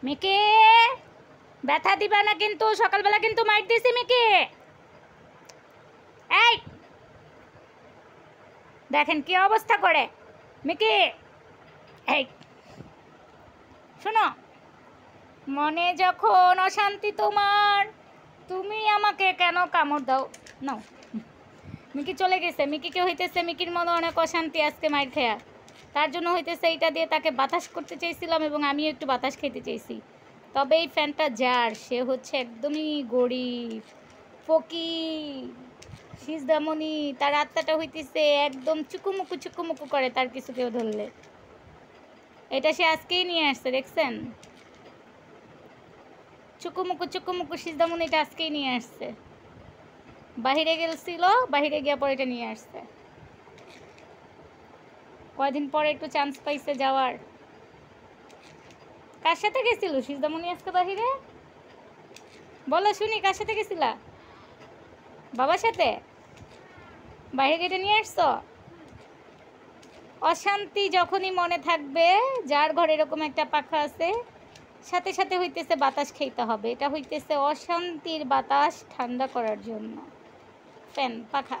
Mickey ব্যথা দিবা না কিন্তু, সকালবেলা কিন্তু মাইর দিছি মিকি। এই দেখেন কি অবস্থা করে মিকি। এই শোনো, মনে যখন অশান্তি তোমার, তুমি আমাকে কেন কামড় দাও? নাও, মিকি চলে গেছে। মিকিকে হইতেছে মিকির মনে অনেক অশান্তি আজকে মাইর খেয়া, তার জন্য হইতেছে এইটা দিয়ে তাকে বাতাস করতে চাইছিলাম এবং আমিও একটু বাতাস খেতে চাইছি। তবে এই ফ্যানটা যার, সে হচ্ছে একদমই গরিব ফকির সিজদামণি, তার আত্মাটা হইতেছে একদম চুকুমুকু চুকুমুকু করে তার কিছু কেউ ধরলে। এটা সে আজকেই নিয়ে আসছে, দেখছেন? চুকুমুকু চুকুমুকু সিজদামণিটা আজকেই নিয়ে আসছে। বাহিরে গেছিল, বাহিরে গিয়া পরে এটা নিয়ে আসছে। কয়দিন পরে একটু চান্স পাইছে যাওয়ার। কার সাথে গেছিল সিজদামণি আজকে বাহিরে? বলো শুনি, কার সাথে গেছিলা? বাবার সাথে বাইরে এটা নিয়ে আসছো? অশান্তি যখনই মনে থাকবে, যার ঘরে এরকম একটা পাখা আছে, সাথে সাথে হইতেছে বাতাস খেতে হবে। এটা হইতেছে অশান্তির বাতাস ঠান্ডা করার জন্য ফ্যান, পাখা।